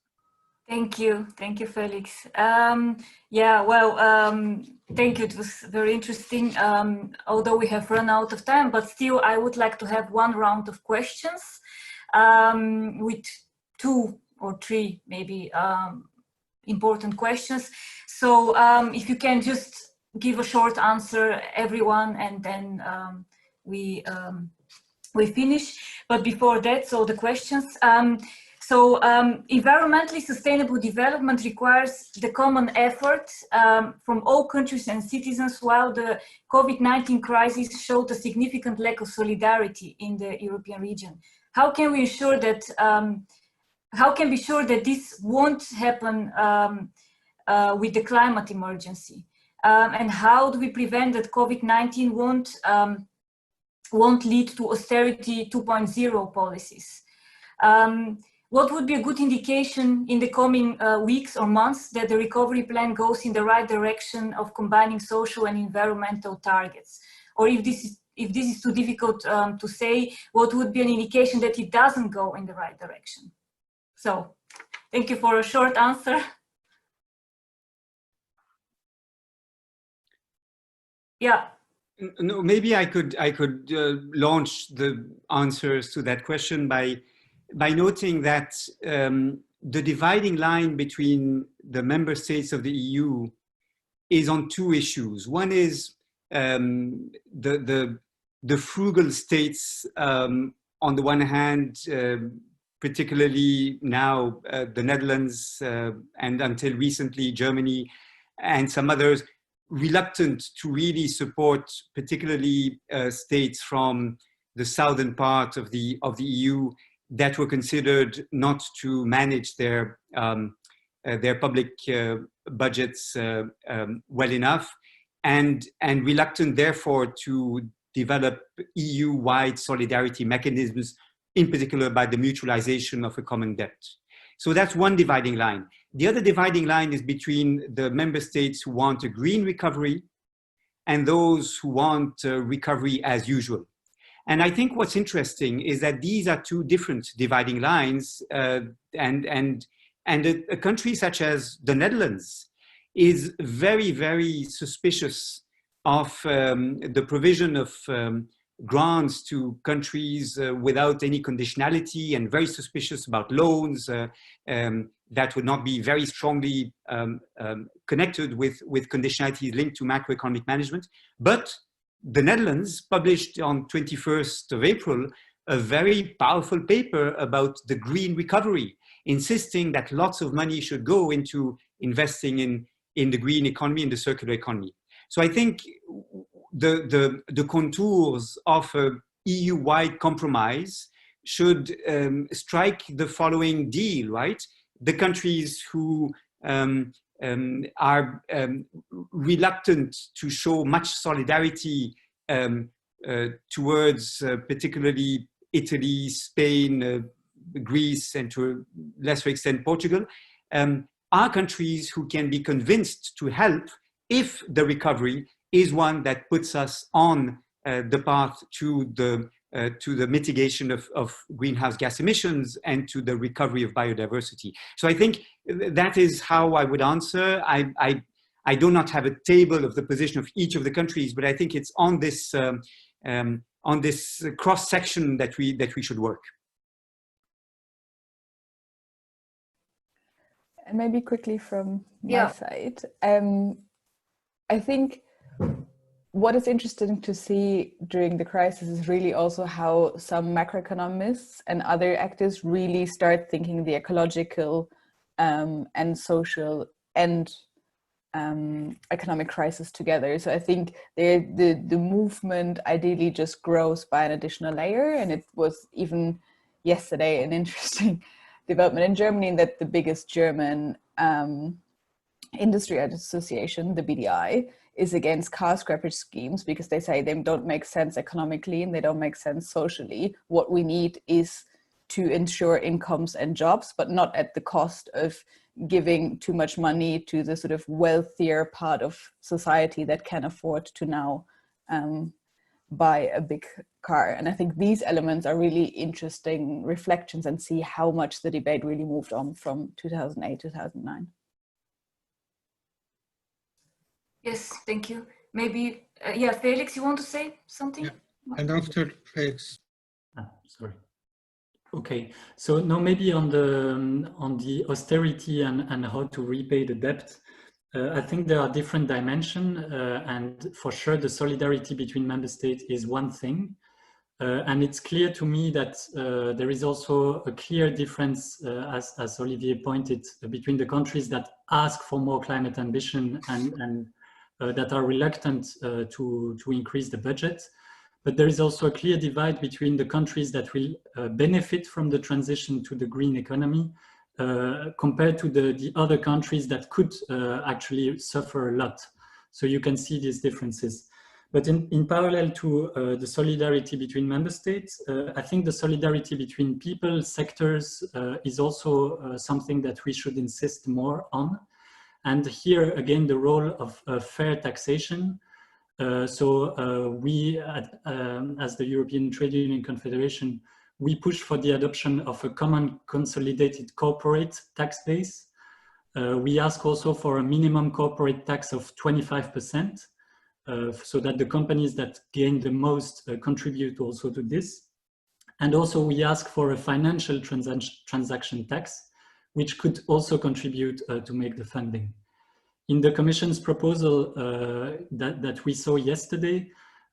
Thank you, Felix. Yeah, well, thank you. It was very interesting. Although we have run out of time, but still, I would like to have one round of questions with 2 or 3 maybe important questions. So if you can just give a short answer, everyone, and then we finish. But before that, so the questions. Environmentally sustainable development requires the common effort from all countries and citizens, while the COVID-19 crisis showed a significant lack of solidarity in the European region. How can we ensure that, how can we be sure that this won't happen with the climate emergency? And how do we prevent that COVID-19 won't lead to austerity 2.0 policies? What would be a good indication in the coming weeks or months that the recovery plan goes in the right direction of combining social and environmental targets? Or if this is too difficult to say, what would be an indication that it doesn't go in the right direction? So, thank you for a short answer. Yeah. No, maybe I could launch the answers to that question by noting that the dividing line between the member states of the EU is on 2 issues. One is the frugal states, on the one hand, particularly now the Netherlands and until recently Germany and some others, reluctant to really support particularly states from the southern part of the EU that were considered not to manage their public budgets well enough, and reluctant therefore to develop EU-wide solidarity mechanisms, in particular by the mutualization of a common debt. So that's one dividing line. The other dividing line is between the member states who want a green recovery and those who want recovery as usual. And I think what's interesting is that these are 2 different dividing lines, and a country such as the Netherlands is very, very suspicious of the provision of grants to countries without any conditionality, and very suspicious about loans that would not be very strongly connected with conditionality linked to macroeconomic management. But the Netherlands published on 21st of April a very powerful paper about the green recovery, insisting that lots of money should go into investing in the green economy, in the circular economy. So I think the contours of a EU-wide compromise should strike the following deal, right? The countries who are reluctant to show much solidarity towards particularly Italy, Spain, Greece, and to a lesser extent Portugal, are countries who can be convinced to help if the recovery is one that puts us on the path to the mitigation of greenhouse gas emissions and to the recovery of biodiversity. So I think that is how I would answer. I do not have a table of the position of each of the countries, but I think it's on this cross section that we should work. And maybe quickly from my side, I think what is interesting to see during the crisis is really also how some macroeconomists and other actors really start thinking the ecological and social and economic crisis together. So I think the movement ideally just grows by an additional layer, and it was even yesterday an interesting development in Germany that the biggest German industry association, the BDI, is against car scrappage schemes because they say they don't make sense economically and they don't make sense socially. What we need is to ensure incomes and jobs, but not at the cost of giving too much money to the sort of wealthier part of society that can afford to now buy a big car. And I think these elements are really interesting reflections and see how much the debate really moved on from 2008, 2009. Yes, thank you. Maybe, yeah, Felix, you want to say something? Yeah. And after Felix. Sorry. Okay, so now maybe on the austerity and how to repay the debt, I think there are different dimensions, and for sure the solidarity between member states is one thing. And it's clear to me that there is also a clear difference, as Olivier pointed, between the countries that ask for more climate ambition and that are reluctant to increase the budget. But there is also a clear divide between the countries that will benefit from the transition to the green economy compared to the other countries that could actually suffer a lot. So you can see these differences. But in parallel to the solidarity between member states, I think the solidarity between people, sectors is also something that we should insist more on. And here again, the role of fair taxation. We, as the European Trade Union Confederation, we push for the adoption of a common consolidated corporate tax base. We ask also for a minimum corporate tax of 25%, so that the companies that gain the most contribute also to this. And also we ask for a financial transaction tax, which could also contribute to make the funding. In the Commission's proposal that we saw yesterday,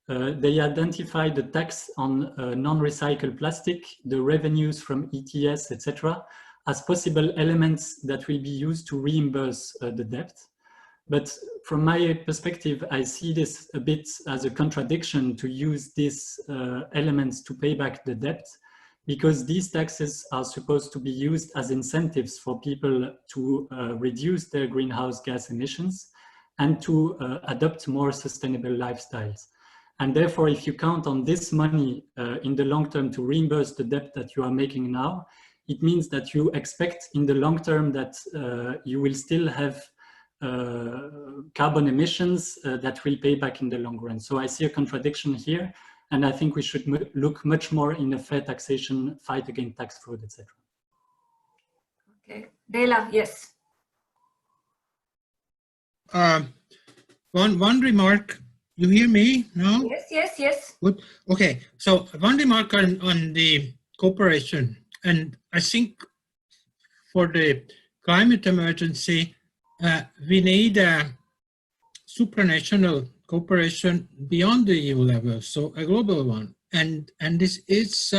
they identified the tax on non-recycled plastic, the revenues from ETS, etc., as possible elements that will be used to reimburse the debt. But from my perspective, I see this a bit as a contradiction to use these elements to pay back the debt, because these taxes are supposed to be used as incentives for people to reduce their greenhouse gas emissions and to adopt more sustainable lifestyles. And therefore, if you count on this money in the long term to reimburse the debt that you are making now, it means that you expect in the long term that you will still have carbon emissions that will pay back in the long run. So I see a contradiction here, and I think we should look much more in a fair taxation, fight against tax fraud, etc. Okay, Bela, yes. One remark. You hear me now? Yes, yes, yes. Good. Okay. So one remark on the cooperation, and I think for the climate emergency, we need a supranational cooperation beyond the EU level, so a global one. And this is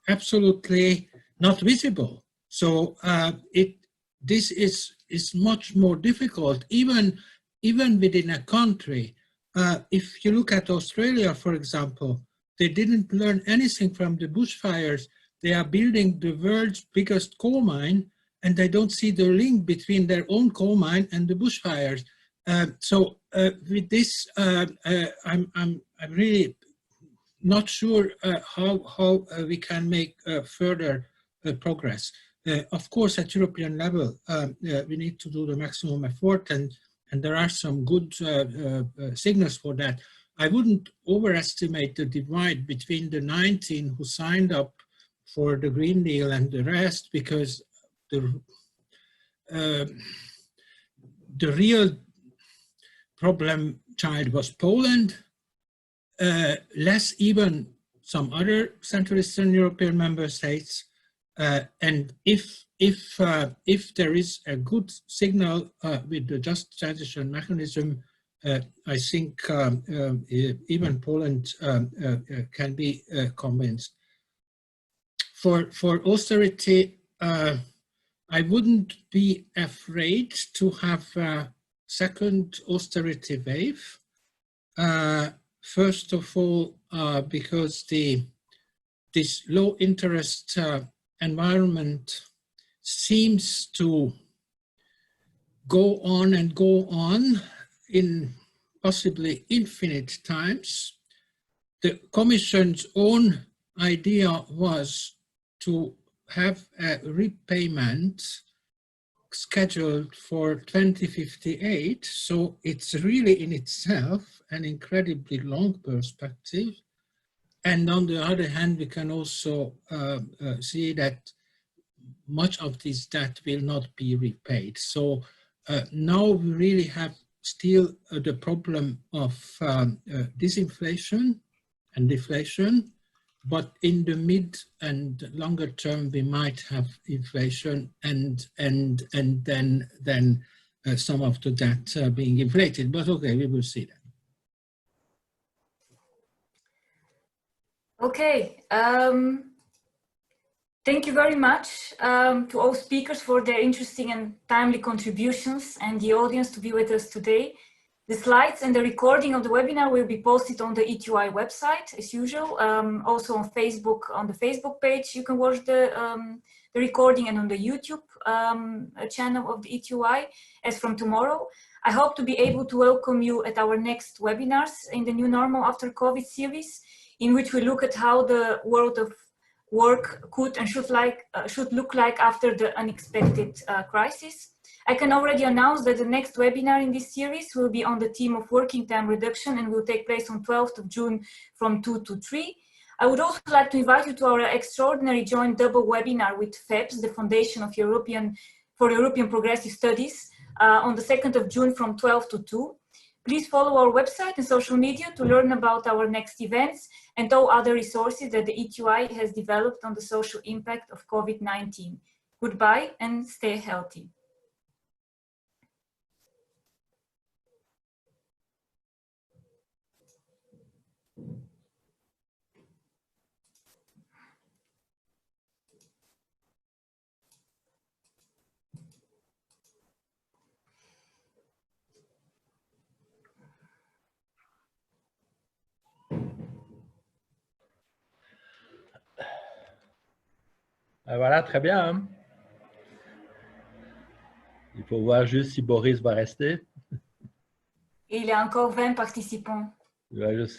absolutely not visible. So this is much more difficult, even within a country. If you look at Australia, for example, they didn't learn anything from the bushfires. They are building the world's biggest coal mine, and they don't see the link between their own coal mine and the bushfires. So with this, I'm really not sure how we can make further progress. Of course, at European level, we need to do the maximum effort, and there are some good signals for that. I wouldn't overestimate the divide between the 19 who signed up for the Green Deal and the rest, because the real problem child was Poland, less even some other Central Eastern European member states. And if there is a good signal with the Just Transition Mechanism, I think even Poland can be convinced. For austerity, I wouldn't be afraid to have a second austerity wave. First of all, because this low interest environment seems to go on and go on in possibly infinite times. The Commission's own idea was to have a repayment scheduled for 2058, so it's really in itself an incredibly long perspective. And on the other hand, we can also see that much of this debt will not be repaid. So now we really have still the problem of disinflation and deflation, but in the mid and longer term, we might have inflation and then some of the debt being inflated. But okay, we will see that. Okay. Thank you very much to all speakers for their interesting and timely contributions, and the audience to be with us today. The slides and the recording of the webinar will be posted on the ETUI website as usual. Also on Facebook, on the Facebook page, you can watch the recording, and on the YouTube channel of the ETUI as from tomorrow. I hope to be able to welcome you at our next webinars in the New Normal After COVID series, in which we look at how the world of work could and should look like after the unexpected crisis. I can already announce that the next webinar in this series will be on the theme of working time reduction and will take place on 12th of June from 2 to 3. I would also like to invite you to our extraordinary joint double webinar with FEPS, the Foundation of European Progressive Studies, on the 2nd of June from 12 to 2. Please follow our website and social media to learn about our next events and all other resources that the ETUI has developed on the social impact of COVID-19. Goodbye and stay healthy. Voilà, très bien. Hein? Il faut voir juste si Boris va rester. Il y a encore 20 participants. Ouais, je sais.